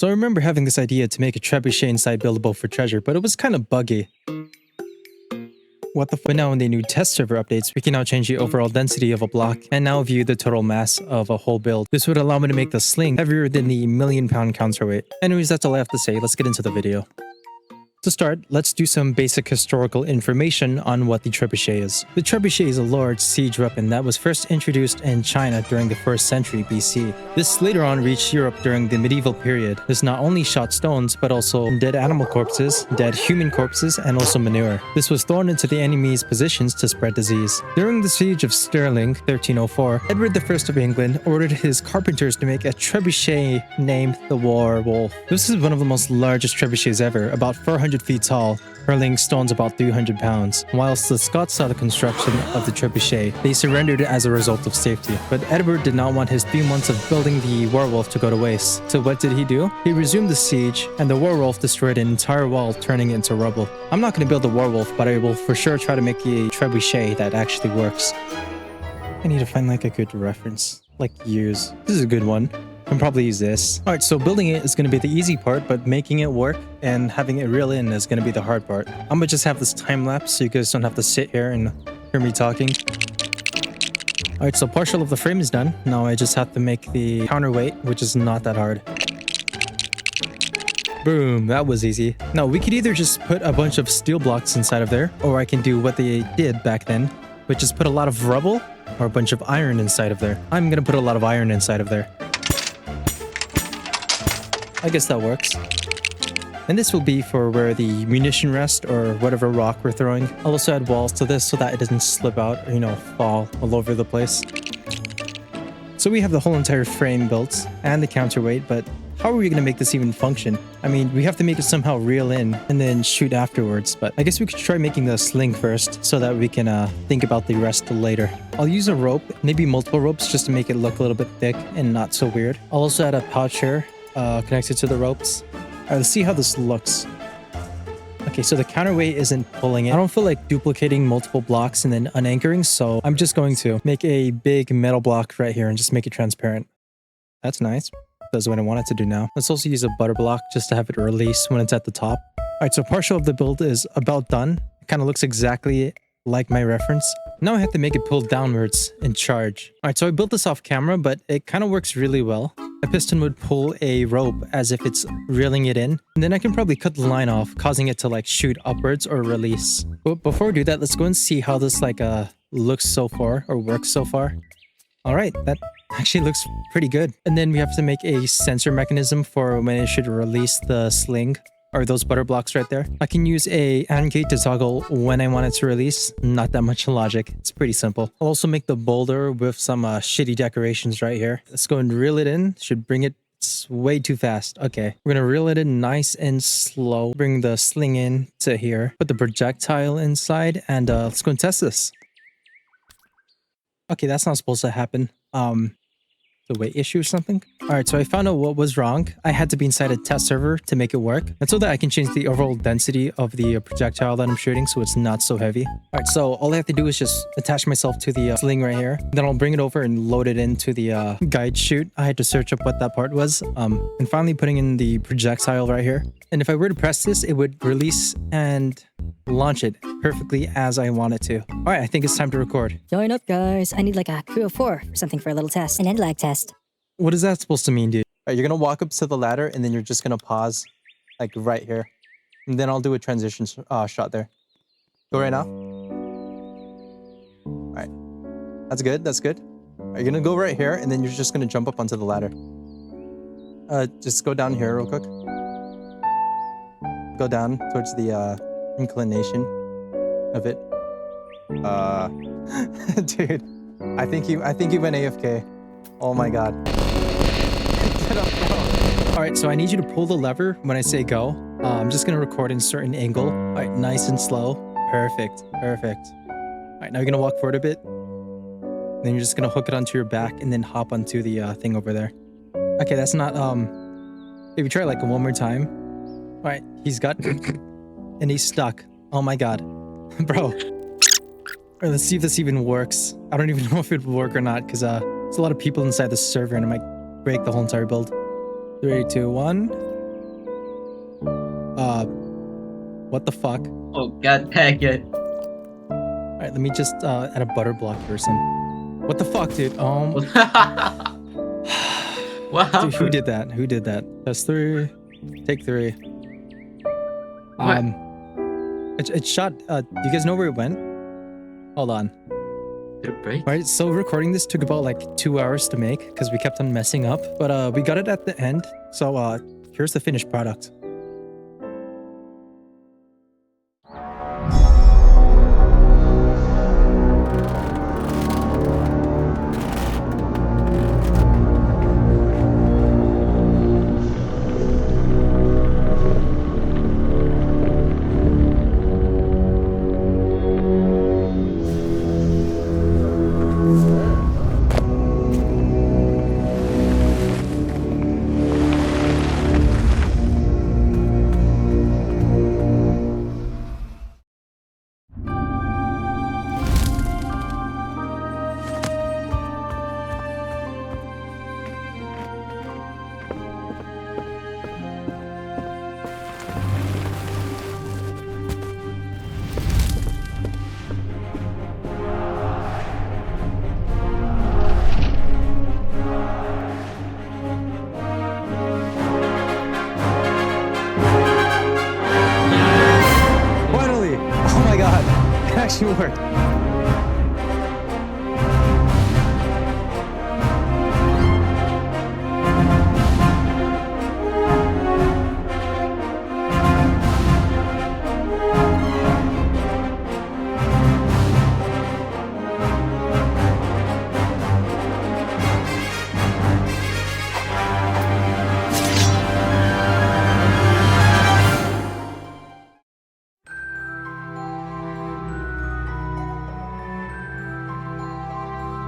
So I remember having this idea to make a trebuchet inside buildable for treasure, but it was kind of buggy. What the f? But now in the new test server updates, we can now change the overall density of a block and now view the total mass of a whole build. This would allow me to make the sling heavier than the million-pound counterweight. Anyways, that's all I have to say. Let's get into the video. To start, let's do some basic historical information on what the trebuchet is. The trebuchet is a large siege weapon that was first introduced in China during the 1st century BC. This later on reached Europe during the medieval period. This not only shot stones, but also dead animal corpses, dead human corpses, and also manure. This was thrown into the enemy's positions to spread disease. During the siege of Stirling, 1304, Edward I of England ordered his carpenters to make a trebuchet named the War Wolf. This is one of the most largest trebuchets ever, about 400 feet tall, hurling stones about 300 pounds. Whilst the Scots saw the construction of the trebuchet, they surrendered as a result of safety. But Edward did not want his 3 months of building the werewolf to go to waste. So what did he do? He resumed the siege, and the werewolf destroyed an entire wall, turning it into rubble. I'm not going to build a werewolf, but I will for sure try to make a trebuchet that actually works. I need to find like a good reference, like years. This is a good one. Can probably use this. Alright, so building it is going to be the easy part, but making it work and having it reel in is going to be the hard part. I'm going to just have this time lapse so you guys don't have to sit here and hear me talking. Alright, so partial of the frame is done. Now I just have to make the counterweight, which is not that hard. Boom, that was easy. Now we could either just put a bunch of steel blocks inside of there, or I can do what they did back then, which is put a lot of rubble or a bunch of iron inside of there. I'm going to put a lot of iron inside of there. I guess that works. And this will be for where the munition rest or whatever rock we're throwing. I'll also add walls to this so that it doesn't slip out or, you know, fall all over the place. So we have the whole entire frame built and the counterweight, but how are we going to make this even function? I mean, we have to make it somehow reel in and then shoot afterwards, but I guess we could try making the sling first so that we can think about the rest later. I'll use a rope, maybe multiple ropes, just to make it look a little bit thick and not so weird. I'll also add a pouch here. Connected to the ropes. Alright, let's see how this looks. Okay, so the counterweight isn't pulling it. I don't feel like duplicating multiple blocks and then unanchoring, so I'm just going to make a big metal block right here and just make it transparent. That's nice. That's what I want it to do now. Let's also use a butter block just to have it release when it's at the top. Alright, so partial of the build is about done. It kind of looks exactly like my reference. Now I have to make it pull downwards and charge. Alright, so I built this off camera, but it kind of works really well. A piston would pull a rope as if it's reeling it in, and then I can probably cut the line off, causing it to like shoot upwards or release. But before we do that, let's go and see how this like looks so far or works so far. Alright, that actually looks pretty good. And then we have to make a sensor mechanism for when it should release the sling. Or those butter blocks right there. I can use a AND gate to toggle when I want it to release. Not that much logic. It's pretty simple. I'll also make the boulder with some shitty decorations right here. Let's go and reel it in. Should bring it. It's way too fast. Okay. We're going to reel it in nice and slow. Bring the sling in to here. Put the projectile inside. And let's go and test this. Okay, that's not supposed to happen. The weight issue or something. Alright, so I found out what was wrong. I had to be inside a test server to make it work. And so that I can change the overall density of the projectile that I'm shooting so it's not so heavy. Alright, so all I have to do is just attach myself to the sling right here. Then I'll bring it over and load it into the guide chute. I had to search up what that part was. And finally putting in the projectile right here. And if I were to press this, it would release and launch it perfectly as I want it to. Alright, I think it's time to record. Join up, guys. I need like a crew of 4 or something for a little test. An end lag test. What is that supposed to mean, dude? Alright, you're gonna walk up to the ladder and then you're just gonna pause like right here. And then I'll do a transition shot there. Go right now. Alright. That's good, that's good. Alright, you're gonna go right here and then you're just gonna jump up onto the ladder. Just go down here real quick. Go down towards the inclination of it. Dude, I think you went AFK. Oh my god. Get up, bro. Alright, so I need you to pull the lever when I say go. I'm just gonna record in a certain angle. Alright, nice and slow. Perfect, perfect. Alright, now you're gonna walk forward a bit. Then you're just gonna hook it onto your back and then hop onto the thing over there. Okay, that's not maybe try it like one more time. Alright, he's got and he's stuck. Oh my god. Bro. Alright, let's see if this even works. I don't even know if it will work or not, because there's a lot of people inside the server and it might break the whole entire build. 3, 2, 1. What the fuck? Oh, god dang it. Alright, let me just add a butter block here or some. What the fuck, dude? What happened? Dude, who did that? Who did that? Test 3. Take 3. What? It shot. Do you guys know where it went? Hold on. Did it break? Alright, so recording this took about like 2 hours to make because we kept on messing up. But we got it at the end. So here's the finished product. Finally! Oh my god! It actually worked.